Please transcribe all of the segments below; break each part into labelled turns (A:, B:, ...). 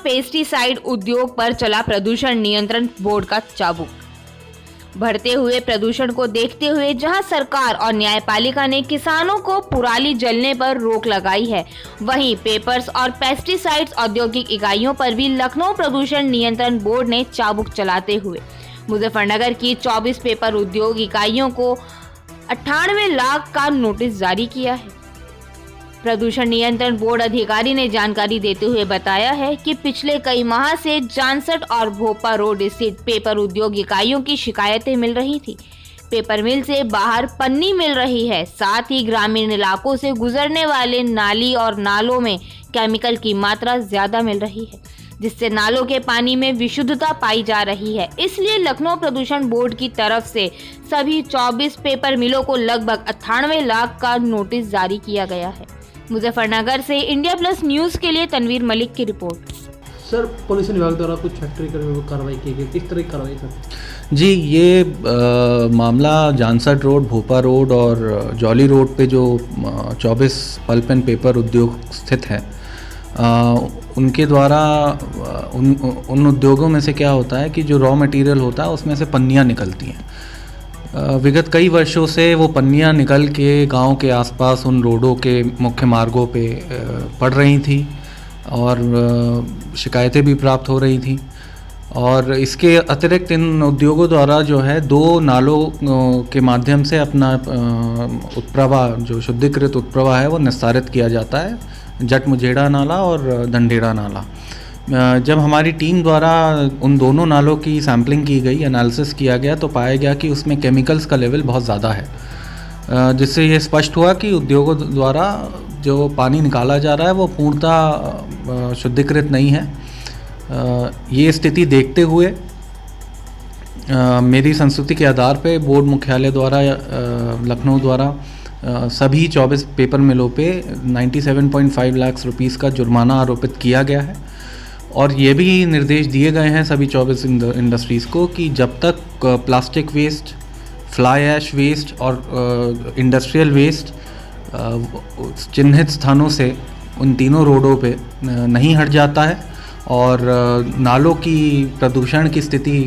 A: Pesticide उद्योग पर चला प्रदूषण नियंत्रण बोर्ड का चाबुक। बढ़ते हुए प्रदूषण को देखते हुए जहां सरकार और न्यायपालिका ने किसानों को पराली जलने पर रोक लगाई है, वहीं पेपर्स और पेस्टिसाइड्स औद्योगिक इकाइयों पर भी लखनऊ प्रदूषण नियंत्रण बोर्ड ने चाबुक चलाते हुए मुजफ्फरनगर की 24 पेपर उद्योग इकाइयों को 98 लाख का नोटिस जारी किया है। प्रदूषण नियंत्रण बोर्ड अधिकारी ने जानकारी देते हुए बताया है कि पिछले कई माह से जानसठ और भोपा रोड स्थित पेपर उद्योग इकाइयों की शिकायतें मिल रही थी। पेपर मिल से बाहर पन्नी मिल रही है, साथ ही ग्रामीण इलाकों से गुजरने वाले नाली और नालों में केमिकल की मात्रा ज्यादा मिल रही है, जिससे नालों के पानी में विशुद्धता पाई जा रही है। इसलिए लखनऊ प्रदूषण बोर्ड की तरफ से सभी 24 पेपर मिलों को लगभग 98 लाख का नोटिस जारी किया गया है। मुजफ्फरनगर से इंडिया प्लस न्यूज के लिए तनवीर मलिक की रिपोर्ट।
B: सर, पोल्यूशन विभाग द्वारा कुछ फैक्ट्री कार्रवाई की गई, किस तरह की कार्रवाई सर?
C: जी, ये मामला जानसठ रोड, भोपा रोड और जॉली रोड पे जो 24 पल्प एंड पेपर उद्योग स्थित हैं, उनके द्वारा उन उद्योगों में से क्या होता है कि जो रॉ मटेरियल होता है उसमें से पन्नियाँ निकलती हैं। विगत कई वर्षों से वो पन्नियाँ निकल के गांव के आसपास उन रोडों के मुख्य मार्गों पे पड़ रही थी और शिकायतें भी प्राप्त हो रही थी। और इसके अतिरिक्त इन उद्योगों द्वारा जो है 2 नालों के माध्यम से अपना उत्प्रवाह, जो शुद्धिकृत उत्प्रवाह है, वो निस्तारित किया जाता है, जट मुझेड़ा नाला और दंडेरा नाला। जब हमारी टीम द्वारा उन दोनों नालों की सैम्पलिंग की गई, एनालिसिस किया गया, तो पाया गया कि उसमें केमिकल्स का लेवल बहुत ज़्यादा है, जिससे ये स्पष्ट हुआ कि उद्योगों द्वारा जो पानी निकाला जा रहा है वो पूर्णतः शुद्धिकृत नहीं है। ये स्थिति देखते हुए मेरी संस्तुति के आधार पे बोर्ड मुख्यालय द्वारा लखनऊ द्वारा सभी 24 पेपर मिलों पे 97.5 लाख रुपीस का जुर्माना आरोपित किया गया है। और ये भी निर्देश दिए गए हैं सभी 24 इंडस्ट्रीज़ को कि जब तक plastic waste, fly ash waste और इंडस्ट्रियल वेस्ट चिन्हित स्थानों से उन तीनों रोडों पे नहीं हट जाता है और नालों की प्रदूषण की स्थिति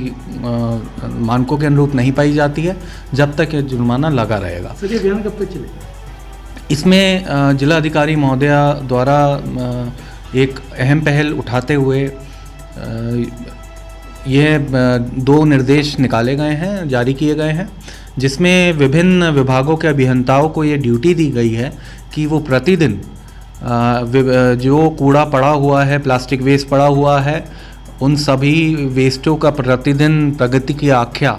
C: मानकों के अनुरूप नहीं पाई जाती है, जब तक ये जुर्माना लगा रहेगा।
B: सर, ये अभियान कब तक चलेगा?
C: इसमें जिलाधिकारी महोदया द्वारा एक अहम पहल उठाते हुए यह 2 निर्देश निकाले गए हैं, जारी किए गए हैं, जिसमें विभिन्न विभागों के अभियंताओं को ये ड्यूटी दी गई है कि वो प्रतिदिन जो कूड़ा पड़ा हुआ है, प्लास्टिक वेस्ट पड़ा हुआ है, उन सभी वेस्टों का प्रतिदिन प्रगति की आख्या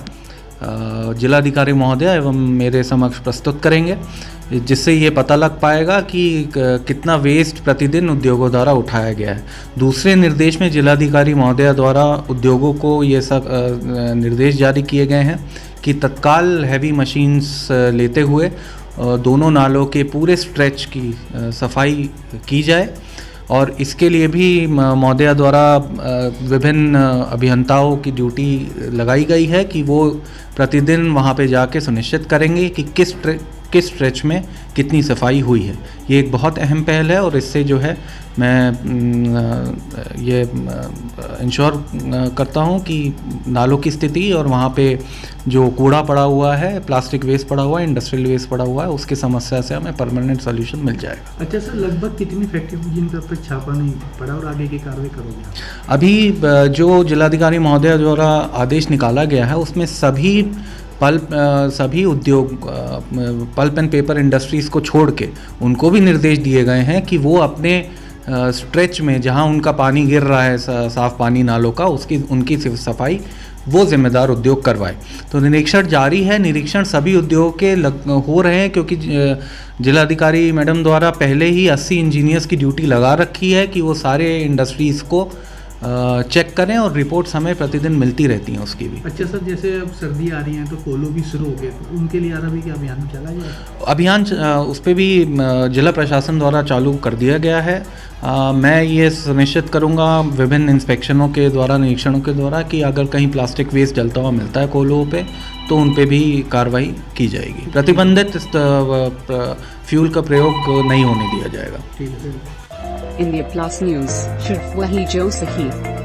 C: जिलाधिकारी महोदय एवं मेरे समक्ष प्रस्तुत करेंगे, जिससे ये पता लग पाएगा कि कितना वेस्ट प्रतिदिन उद्योगों द्वारा उठाया गया है। दूसरे निर्देश में जिलाधिकारी महोदय द्वारा उद्योगों को ये सब निर्देश जारी किए गए हैं कि तत्काल हैवी मशीन्स लेते हुए दोनों नालों के पूरे स्ट्रेच की सफाई की जाए। और इसके लिए भी महोदया द्वारा विभिन्न अभियंताओं की ड्यूटी लगाई गई है कि वो प्रतिदिन वहाँ पे जाके सुनिश्चित करेंगे कि किस स्ट्रेच में कितनी सफाई हुई है। ये एक बहुत अहम पहल है और इससे जो है मैं ये इंश्योर करता हूँ कि नालों की स्थिति और वहाँ पे जो कूड़ा पड़ा हुआ है, प्लास्टिक वेस्ट पड़ा हुआ है, इंडस्ट्रियल वेस्ट पड़ा हुआ है, उसकी समस्या से हमें परमानेंट सोल्यूशन मिल जाएगा।
B: अच्छा सर, लगभग कितनी फैक्ट्री जिनका अब तक छापा नहीं पड़ा और आगे की कार्रवाई करोगे?
C: अभी जो जिलाधिकारी महोदय द्वारा आदेश निकाला गया है उसमें सभी उद्योग पल्प एंड पेपर इंडस्ट्रीज़ को छोड़ के उनको भी निर्देश दिए गए हैं कि वो अपने स्ट्रेच में जहां उनका पानी गिर रहा है, साफ पानी नालों का, उनकी सफाई वो जिम्मेदार उद्योग करवाए। तो निरीक्षण जारी है, निरीक्षण सभी उद्योगों के हो रहे हैं, क्योंकि जिलाधिकारी मैडम द्वारा पहले ही 80 इंजीनियर्स की ड्यूटी लगा रखी है कि वो सारे इंडस्ट्रीज़ को चेक करें और रिपोर्ट्स हमें प्रतिदिन मिलती रहती हैं उसकी भी।
B: अच्छा सर, जैसे अब सर्दी आ रही है तो कोलो भी शुरू हो गए, तो उनके लिए भी क्या अभियान चला जाएगा?
C: अभियान उस पर भी जिला प्रशासन द्वारा चालू कर दिया गया है। मैं ये सुनिश्चित करूँगा विभिन्न इंस्पेक्शनों के द्वारा, निरीक्षणों के द्वारा, कि अगर कहीं प्लास्टिक वेस्ट जलता हुआ मिलता है कोलों पे तो उन पे भी कार्रवाई की जाएगी। प्रतिबंधित फ्यूल का प्रयोग नहीं होने दिया जाएगा।
B: ठीक है।
D: इंडिया प्लस न्यूज, सिर्फ वही जो सही।